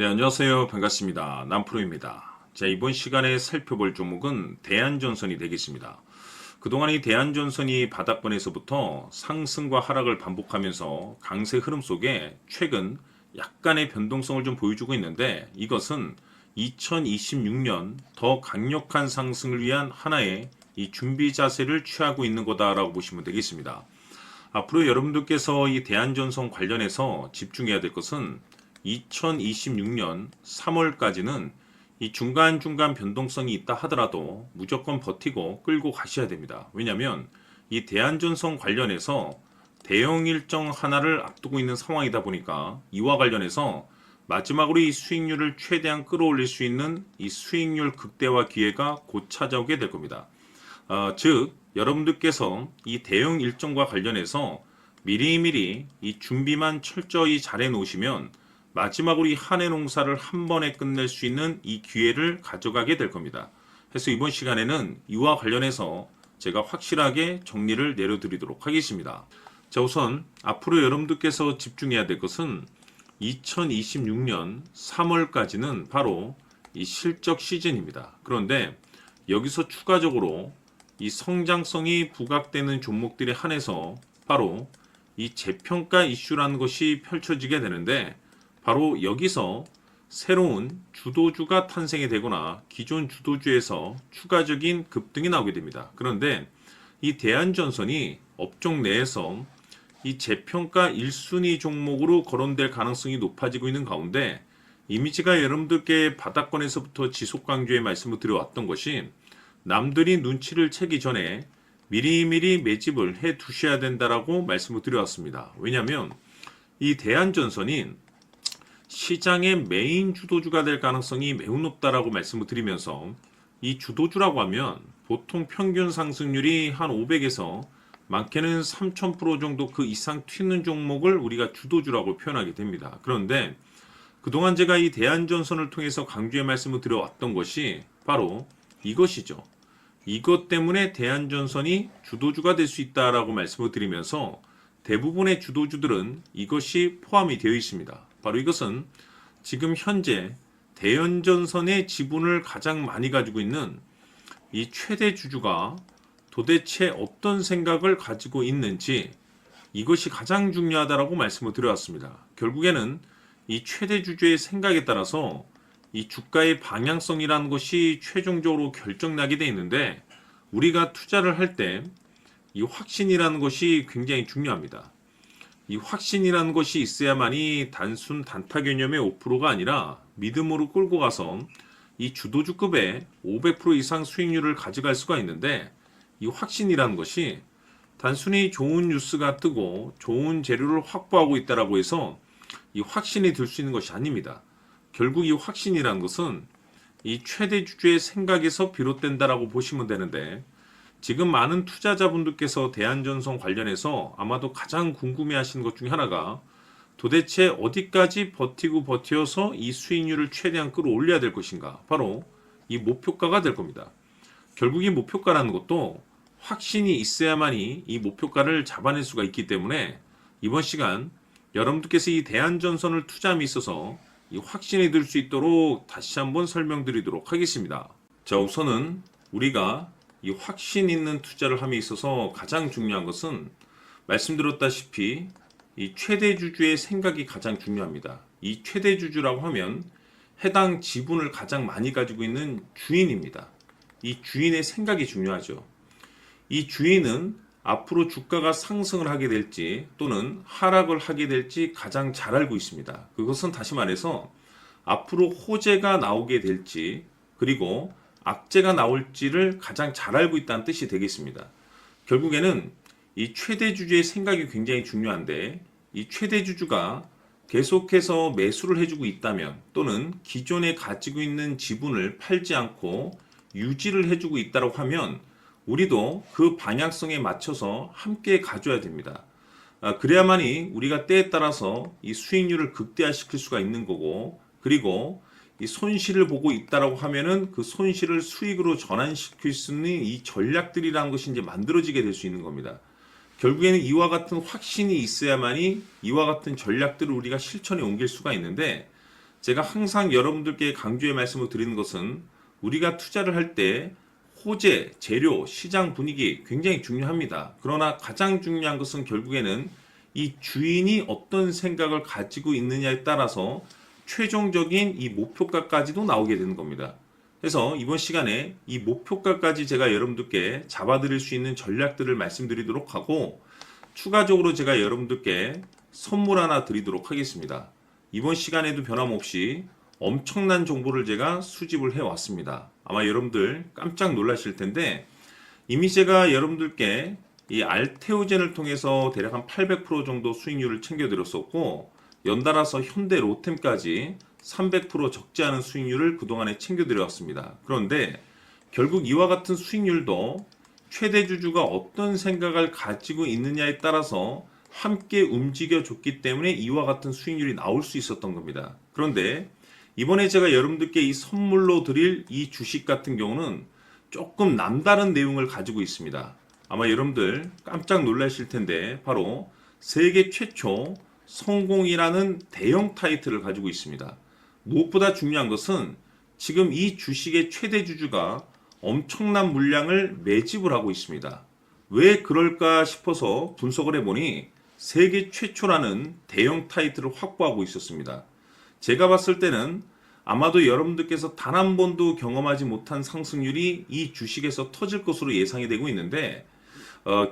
네, 안녕하세요. 반갑습니다. 남프로입니다. 자, 이번 시간에 살펴볼 종목은 대한전선이 되겠습니다. 그동안 이 대한전선이 바닥권에서부터 상승과 하락을 반복하면서 강세 흐름 속에 최근 약간의 변동성을 좀 보여주고 있는데, 이것은 2026년 더 강력한 상승을 위한 하나의 이 준비 자세를 취하고 있는 거다라고 보시면 되겠습니다. 앞으로 여러분들께서 이 대한전선 관련해서 집중해야 될 것은 2026년 3월까지는 이 중간중간 변동성이 있다 하더라도 무조건 버티고 끌고 가셔야 됩니다. 왜냐하면 이 대한전선 관련해서 대형 일정 하나를 앞두고 있는 상황이다 보니까 이와 관련해서 마지막으로 이 수익률을 최대한 끌어올릴 수 있는 이 수익률 극대화 기회가 곧 찾아오게 될 겁니다. 즉 여러분들께서 이 대형 일정과 관련해서 미리미리 이 준비만 철저히 잘해 놓으시면 마지막으로 이 한 해 농사를 한 번에 끝낼 수 있는 이 기회를 가져가게 될 겁니다. 그래서 이번 시간에는 이와 관련해서 제가 확실하게 정리를 내려드리도록 하겠습니다. 자, 우선 앞으로 여러분들께서 집중해야 될 것은 2026년 3월까지는 바로 이 실적 시즌입니다. 그런데 여기서 추가적으로 이 성장성이 부각되는 종목들에 한해서 바로 이 재평가 이슈라는 것이 펼쳐지게 되는데, 바로 여기서 새로운 주도주가 탄생이 되거나 기존 주도주에서 추가적인 급등이 나오게 됩니다. 그런데 이 대한전선이 업종 내에서 이 재평가 1순위 종목으로 거론될 가능성이 높아지고 있는 가운데, 이미지가 여러분들께 바닥권에서부터 지속 강조의 말씀을 드려왔던 것이 남들이 눈치를 채기 전에 미리미리 매집을 해 두셔야 된다라고 말씀을 드려왔습니다. 왜냐하면 이 대한전선이 시장의 메인 주도주가 될 가능성이 매우 높다라고 말씀을 드리면서, 이 주도주라고 하면 보통 평균 상승률이 한 500에서 많게는 3000% 정도 그 이상 튀는 종목을 우리가 주도주라고 표현하게 됩니다. 그런데 그동안 제가 이 대한전선을 통해서 강조의 말씀을 드려왔던 것이 바로 이것이죠. 이것 때문에 대한전선이 주도주가 될 수 있다라고 말씀을 드리면서 대부분의 주도주들은 이것이 포함이 되어 있습니다. 바로 이것은 지금 현재 대연전선의 지분을 가장 많이 가지고 있는 이 최대 주주가 도대체 어떤 생각을 가지고 있는지, 이것이 가장 중요하다라고 말씀을 드려왔습니다. 결국에는 이 최대 주주의 생각에 따라서 이 주가의 방향성이라는 것이 최종적으로 결정나게 돼 있는데, 우리가 투자를 할 때 이 확신이라는 것이 굉장히 중요합니다. 이 확신이라는 것이 있어야만이 단순 단타 개념의 5%가 아니라 믿음으로 끌고 가서 이 주도주급의 500% 이상 수익률을 가져갈 수가 있는데, 이 확신이라는 것이 단순히 좋은 뉴스가 뜨고 좋은 재료를 확보하고 있다라고 해서 이 확신이 들 수 있는 것이 아닙니다. 결국 이 확신이라는 것은 이 최대 주주의 생각에서 비롯된다라고 보시면 되는데, 지금 많은 투자자분들께서 대한전선 관련해서 아마도 가장 궁금해하시는 것 중에 하나가 도대체 어디까지 버티고 버텨서 이 수익률을 최대한 끌어올려야 될 것인가, 바로 이 목표가가 될 겁니다. 결국 이 목표가라는 것도 확신이 있어야만이 이 목표가를 잡아낼 수가 있기 때문에 이번 시간 여러분들께서 이 대한전선을 투자함에 있어서 이 확신이 들 수 있도록 다시 한번 설명드리도록 하겠습니다. 자, 우선은 우리가 이 확신 있는 투자를 함에 있어서 가장 중요한 것은 말씀드렸다시피 이 최대 주주의 생각이 가장 중요합니다. 이 최대 주주라고 하면 해당 지분을 가장 많이 가지고 있는 주인입니다. 이 주인의 생각이 중요하죠. 이 주인은 앞으로 주가가 상승을 하게 될지 또는 하락을 하게 될지 가장 잘 알고 있습니다. 그것은 다시 말해서 앞으로 호재가 나오게 될지 그리고 악재가 나올지를 가장 잘 알고 있다는 뜻이 되겠습니다. 결국에는 이 최대 주주의 생각이 굉장히 중요한데, 이 최대 주주가 계속해서 매수를 해주고 있다면 또는 기존에 가지고 있는 지분을 팔지 않고 유지를 해주고 있다고 하면 우리도 그 방향성에 맞춰서 함께 가져야 됩니다. 그래야만이 우리가 때에 따라서 이 수익률을 극대화시킬 수가 있는 거고, 그리고 이 손실을 보고 있다라고 하면은 그 손실을 수익으로 전환시킬 수 있는 이 전략들이라는 것이 이제 만들어지게 될 수 있는 겁니다. 결국에는 이와 같은 확신이 있어야만이 이와 같은 전략들을 우리가 실천에 옮길 수가 있는데, 제가 항상 여러분들께 강조의 말씀을 드리는 것은 우리가 투자를 할 때 호재, 재료, 시장 분위기 굉장히 중요합니다. 그러나 가장 중요한 것은 결국에는 이 주인이 어떤 생각을 가지고 있느냐에 따라서 최종적인 이 목표가까지도 나오게 되는 겁니다. 그래서 이번 시간에 이 목표가까지 제가 여러분들께 잡아드릴 수 있는 전략들을 말씀드리도록 하고, 추가적으로 제가 여러분들께 선물 하나 드리도록 하겠습니다. 이번 시간에도 변함없이 엄청난 정보를 제가 수집을 해왔습니다. 아마 여러분들 깜짝 놀라실 텐데, 이미 제가 여러분들께 이 알테오젠을 통해서 대략 한 800% 정도 수익률을 챙겨드렸었고, 연달아서 현대 로템까지 300% 적지 않은 수익률을 그동안에 챙겨드렸습니다. 그런데 결국 이와 같은 수익률도 최대 주주가 어떤 생각을 가지고 있느냐에 따라서 함께 움직여줬기 때문에 이와 같은 수익률이 나올 수 있었던 겁니다. 그런데 이번에 제가 여러분들께 이 선물로 드릴 이 주식 같은 경우는 조금 남다른 내용을 가지고 있습니다. 아마 여러분들 깜짝 놀라실 텐데, 바로 세계 최초 성공이라는 대형 타이틀을 가지고 있습니다. 무엇보다 중요한 것은 지금 이 주식의 최대 주주가 엄청난 물량을 매집을 하고 있습니다. 왜 그럴까 싶어서 분석을 해보니 세계 최초라는 대형 타이틀을 확보하고 있었습니다. 제가 봤을 때는 아마도 여러분들께서 단 한 번도 경험하지 못한 상승률이 이 주식에서 터질 것으로 예상이 되고 있는데,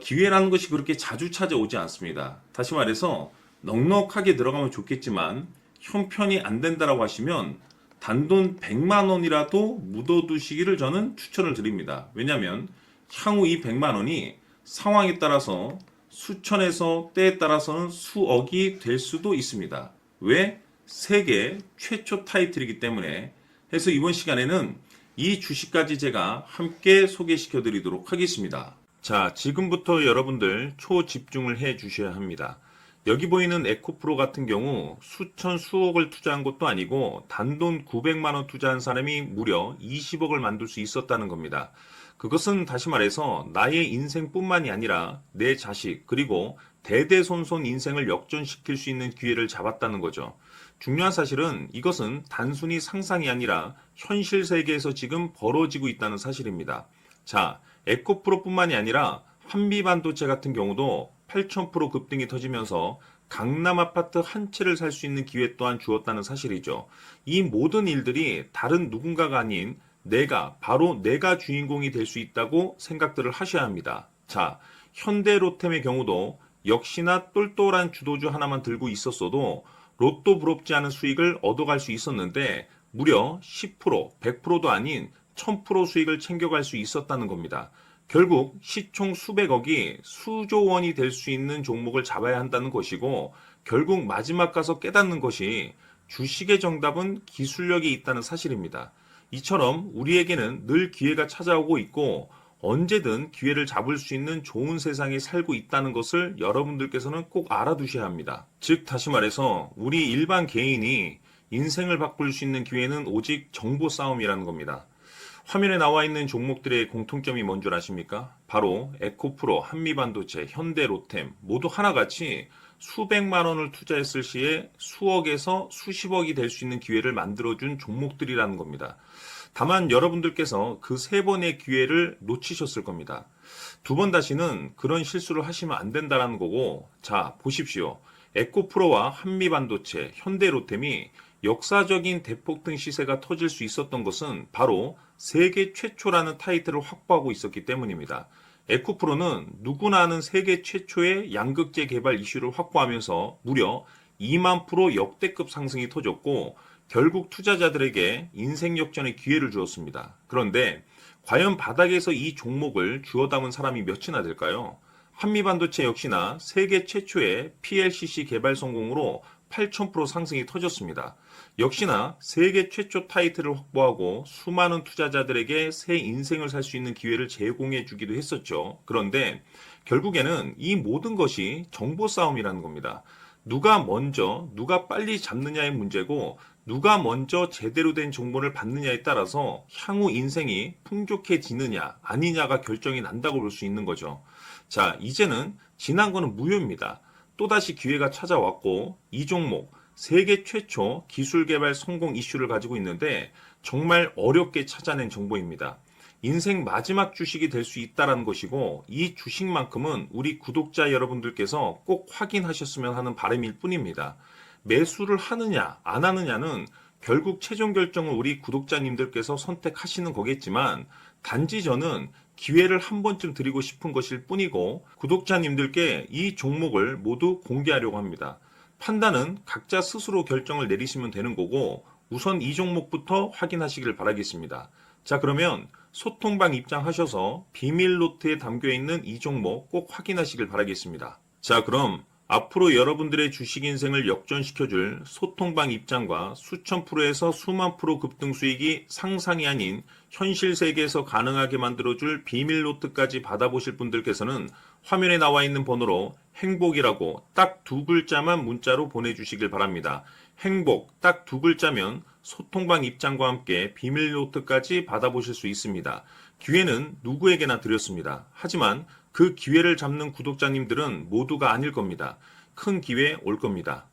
기회라는 것이 그렇게 자주 찾아오지 않습니다. 다시 말해서 넉넉하게 들어가면 좋겠지만 형편이 안 된다라고 하시면 단돈 100만 원이라도 묻어두시기를 저는 추천을 드립니다. 왜냐하면 향후 이 100만 원이 상황에 따라서 수천에서 때에 따라서는 수억이 될 수도 있습니다. 왜? 세계 최초 타이틀이기 때문에. 해서 이번 시간에는 이 주식까지 제가 함께 소개시켜 드리도록 하겠습니다. 자, 지금부터 여러분들 초집중을 해 주셔야 합니다. 여기 보이는 에코프로 같은 경우 수천 수억을 투자한 것도 아니고 단돈 900만 원 투자한 사람이 무려 20억을 만들 수 있었다는 겁니다. 그것은 다시 말해서 나의 인생뿐만이 아니라 내 자식 그리고 대대손손 인생을 역전시킬 수 있는 기회를 잡았다는 거죠. 중요한 사실은 이것은 단순히 상상이 아니라 현실 세계에서 지금 벌어지고 있다는 사실입니다. 자, 에코프로뿐만이 아니라 한미반도체 같은 경우도 8,000% 급등이 터지면서 강남 아파트 한 채를 살 수 있는 기회 또한 주었다는 사실이죠. 이 모든 일들이 다른 누군가가 아닌 바로 내가 주인공이 될 수 있다고 생각들을 하셔야 합니다. 자, 현대로템의 경우도 역시나 똘똘한 주도주 하나만 들고 있었어도 로또 부럽지 않은 수익을 얻어갈 수 있었는데 무려 10%, 100%도 아닌 1000% 수익을 챙겨갈 수 있었다는 겁니다. 결국 시총 수백억이 수조 원이 될 수 있는 종목을 잡아야 한다는 것이고, 결국 마지막 가서 깨닫는 것이 주식의 정답은 기술력이 있다는 사실입니다. 이처럼 우리에게는 늘 기회가 찾아오고 있고 언제든 기회를 잡을 수 있는 좋은 세상에 살고 있다는 것을 여러분들께서는 꼭 알아두셔야 합니다. 즉 다시 말해서 우리 일반 개인이 인생을 바꿀 수 있는 기회는 오직 정보 싸움이라는 겁니다. 화면에 나와 있는 종목들의 공통점이 뭔 줄 아십니까? 바로 에코프로, 한미반도체, 현대로템 모두 하나같이 수백만 원을 투자했을 시에 수억에서 수십억이 될 수 있는 기회를 만들어준 종목들이라는 겁니다. 다만 여러분들께서 그 세 번의 기회를 놓치셨을 겁니다. 두 번 다시는 그런 실수를 하시면 안 된다는 거고, 자 보십시오. 에코프로와 한미반도체, 현대로템이 역사적인 대폭등 시세가 터질 수 있었던 것은 바로 세계 최초라는 타이틀을 확보하고 있었기 때문입니다. 에코프로는 누구나 아는 세계 최초의 양극재 개발 이슈를 확보하면서 무려 2만 프로 역대급 상승이 터졌고 결국 투자자들에게 인생 역전의 기회를 주었습니다. 그런데 과연 바닥에서 이 종목을 주워 담은 사람이 몇이나 될까요? 한미반도체 역시나 세계 최초의 PLCC 개발 성공으로 8,000% 상승이 터졌습니다. 역시나 세계 최초 타이틀을 확보하고 수많은 투자자들에게 새 인생을 살 수 있는 기회를 제공해 주기도 했었죠. 그런데 결국에는 이 모든 것이 정보 싸움이라는 겁니다. 누가 먼저, 누가 빨리 잡느냐의 문제고 누가 먼저 제대로 된 정보를 받느냐에 따라서 향후 인생이 풍족해지느냐 아니냐가 결정이 난다고 볼 수 있는 거죠. 자, 이제는 지난 거는 무효입니다. 또다시 기회가 찾아왔고 이 종목 세계 최초 기술 개발 성공 이슈를 가지고 있는데 정말 어렵게 찾아낸 정보입니다. 인생 마지막 주식이 될 수 있다는 것이고 이 주식만큼은 우리 구독자 여러분들께서 꼭 확인하셨으면 하는 바람일 뿐입니다. 매수를 하느냐 안 하느냐는 결국 최종 결정을 우리 구독자님들께서 선택하시는 거겠지만 단지 저는 기회를 한 번쯤 드리고 싶은 것일 뿐이고 구독자님들께 이 종목을 모두 공개하려고 합니다. 판단은 각자 스스로 결정을 내리시면 되는 거고 우선 이 종목부터 확인하시길 바라겠습니다. 자, 그러면 소통방 입장하셔서 비밀 노트에 담겨 있는 이 종목 꼭 확인하시길 바라겠습니다. 자, 그럼 앞으로 여러분들의 주식 인생을 역전시켜줄 소통방 입장과 수천 프로에서 수만 프로 급등 수익이 상상이 아닌 현실 세계에서 가능하게 만들어줄 비밀 노트까지 받아보실 분들께서는 화면에 나와 있는 번호로 행복이라고 딱 두 글자만 문자로 보내주시길 바랍니다. 행복 딱 두 글자면 소통방 입장과 함께 비밀 노트까지 받아보실 수 있습니다. 기회는 누구에게나 드렸습니다. 하지만 그 기회를 잡는 구독자님들은 모두가 아닐 겁니다. 큰 기회 올 겁니다.